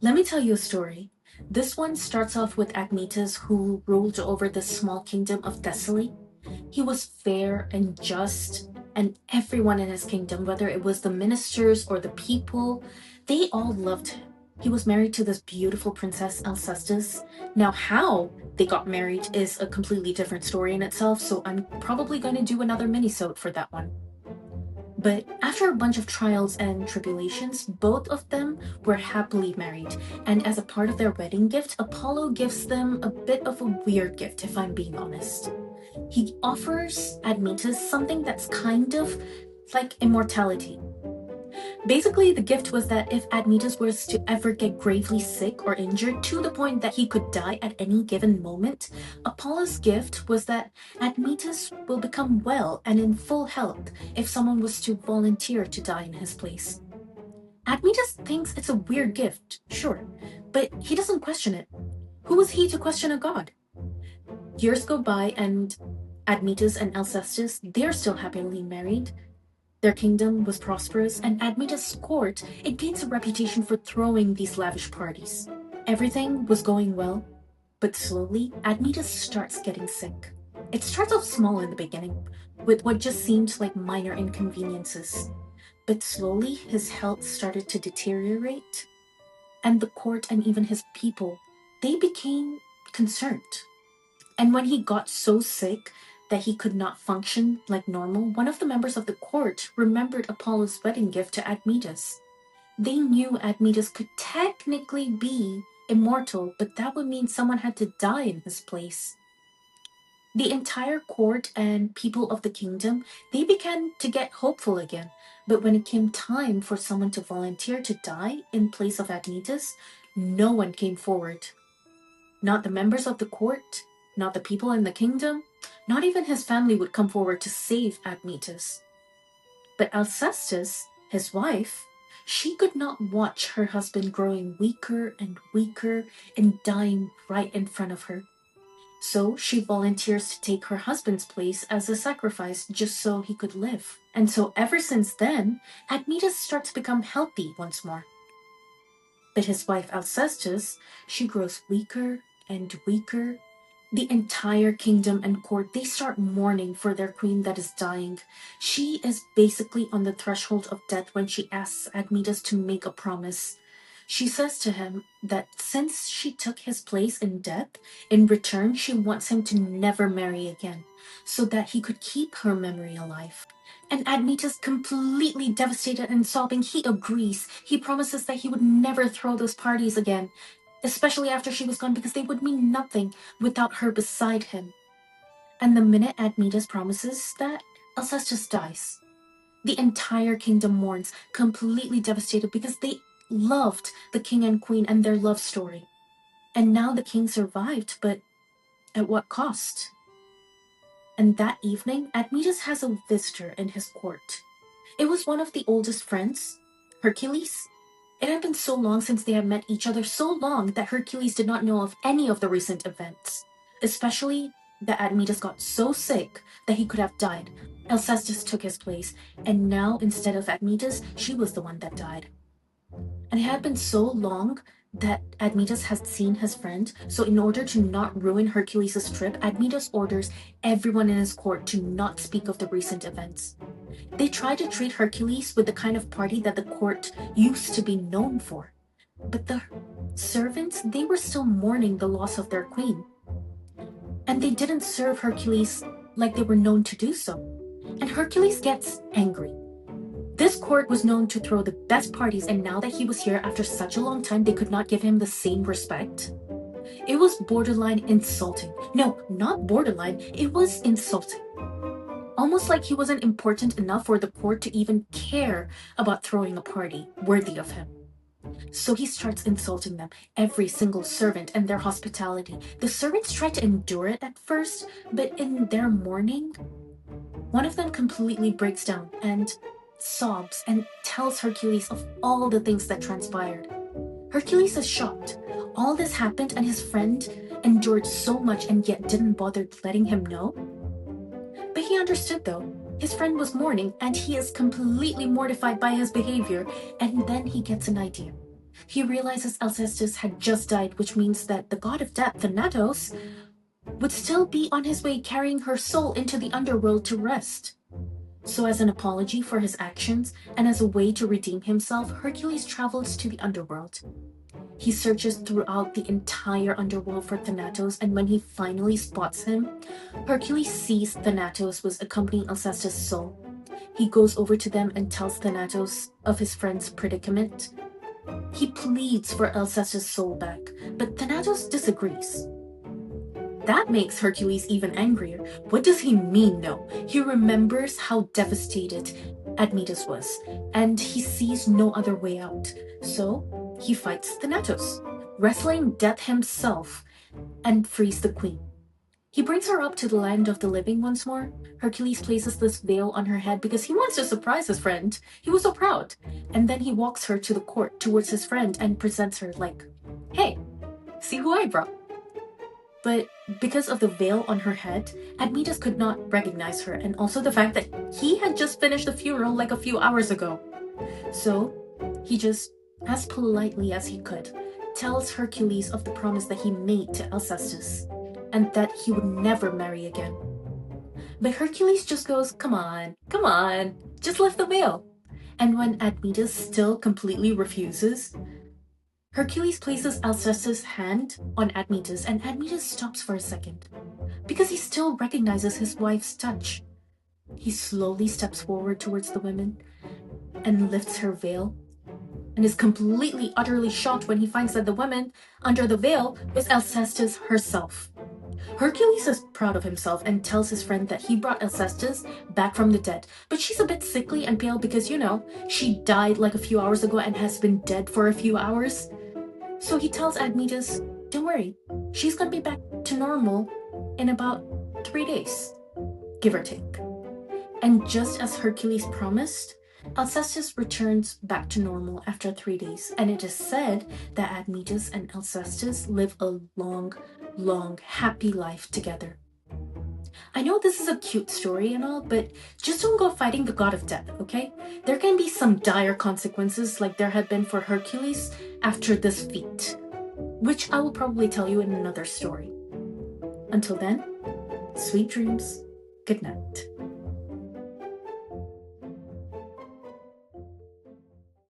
Let me tell you a story. This one starts off with Admetus, who ruled over the small kingdom of Thessaly. He was fair and just, and everyone in his kingdom, whether it was the ministers or the people, they all loved him. He was married to this beautiful princess, Alcestis. Now, how they got married is a completely different story in itself, so I'm probably going to do another minisode for that one. But after a bunch of trials and tribulations, both of them were happily married. And as a part of their wedding gift, Apollo gives them a bit of a weird gift, if I'm being honest. He offers Admetus something that's kind of like immortality. Basically, the gift was that if Admetus was to ever get gravely sick or injured to the point that he could die at any given moment, Apollo's gift was that Admetus will become well and in full health if someone was to volunteer to die in his place. Admetus thinks it's a weird gift, sure, but he doesn't question it. Who was he to question a god? Years go by and Admetus and Alcestis, they're still happily married. Their kingdom was prosperous, and Admetus' court, it gains a reputation for throwing these lavish parties. Everything was going well, but slowly, Admetus starts getting sick. It starts off small in the beginning, with what just seemed like minor inconveniences. But slowly, his health started to deteriorate, and the court and even his people, they became concerned. And when he got so sick that he could not function like normal, one of the members of the court remembered Apollo's wedding gift to Admetus. They knew Admetus could technically be immortal, but that would mean someone had to die in his place. The entire court and people of the kingdom, they began to get hopeful again. But when it came time for someone to volunteer to die in place of Admetus, no one came forward. Not the members of the court, not the people in the kingdom, not even his family would come forward to save Admetus. But Alcestis, his wife, she could not watch her husband growing weaker and weaker and dying right in front of her. So she volunteers to take her husband's place as a sacrifice just so he could live. And so ever since then, Admetus starts to become healthy once more. But his wife Alcestis, she grows weaker and weaker. The entire kingdom and court, they start mourning for their queen that is dying. She is basically on the threshold of death when she asks Admetus to make a promise. She says to him that since she took his place in death, in return she wants him to never marry again, so that he could keep her memory alive. And Admetus, completely devastated and sobbing, he agrees. He promises that he would never throw those parties again, especially after she was gone, because they would mean nothing without her beside him. And the minute Admetus promises that, Alcestis dies. The entire kingdom mourns, completely devastated, because they loved the king and queen and their love story. And now the king survived, but at what cost? And that evening, Admetus has a visitor in his court. It was one of the oldest friends, Hercules. It had been so long since they had met each other, so long that Hercules did not know of any of the recent events, especially that Admetus got so sick that he could have died. Alcestis took his place, and now instead of Admetus, she was the one that died. And it had been so long that Admetus had seen his friend, so in order to not ruin Hercules' trip, Admetus orders everyone in his court to not speak of the recent events. They try to treat Hercules with the kind of party that the court used to be known for. But the servants, they were still mourning the loss of their queen. And they didn't serve Hercules like they were known to do so. And Hercules gets angry. This court was known to throw the best parties, and now that he was here after such a long time, they could not give him the same respect. It was borderline insulting. No, not borderline, it was insulting. Almost like he wasn't important enough for the court to even care about throwing a party worthy of him. So he starts insulting them, every single servant and their hospitality. The servants try to endure it at first, but in their mourning, one of them completely breaks down and sobs and tells Hercules of all the things that transpired. Hercules is shocked. All this happened and his friend endured so much and yet didn't bother letting him know. But he understood though. His friend was mourning and he is completely mortified by his behavior, and then he gets an idea. He realizes Alcestis had just died, which means that the god of death, Thanatos, would still be on his way carrying her soul into the underworld to rest. So as an apology for his actions, and as a way to redeem himself, Hercules travels to the underworld. He searches throughout the entire underworld for Thanatos, and when he finally spots him, Hercules sees Thanatos was accompanying Alcestis' soul. He goes over to them and tells Thanatos of his friend's predicament. He pleads for Alcestis' soul back, but Thanatos disagrees. That makes Hercules even angrier. What does he mean, no? He remembers how devastated Admetus was, and he sees no other way out. So he fights Thanatos, wrestling death himself, and frees the queen. He brings her up to the land of the living once more. Hercules places this veil on her head because he wants to surprise his friend. He was so proud. And then he walks her to the court towards his friend and presents her like, hey, see who I brought. But because of the veil on her head, Admetus could not recognize her, and also the fact that he had just finished the funeral like a few hours ago. So he just, as politely as he could, tells Hercules of the promise that he made to Alcestis, and that he would never marry again. But Hercules just goes, come on, just lift the veil. And when Admetus still completely refuses, Hercules places Alcestis' hand on Admetus, and Admetus stops for a second, because he still recognizes his wife's touch. He slowly steps forward towards the women, and lifts her veil, and is completely, utterly shocked when he finds that the woman under the veil was Alcestis herself. Hercules is proud of himself and tells his friend that he brought Alcestis back from the dead, but she's a bit sickly and pale because, she died like a few hours ago and has been dead for a few hours. So he tells Admetus, don't worry, she's gonna be back to normal in about 3 days, give or take. And just as Hercules promised, Alcestis returns back to normal after 3 days, and it is said that Admetus and Alcestis live a long, happy life together. I know this is a cute story and all, but just don't go fighting the god of death, okay? There can be some dire consequences like there had been for Hercules after this feat, which I will probably tell you in another story. Until then, sweet dreams. Good night.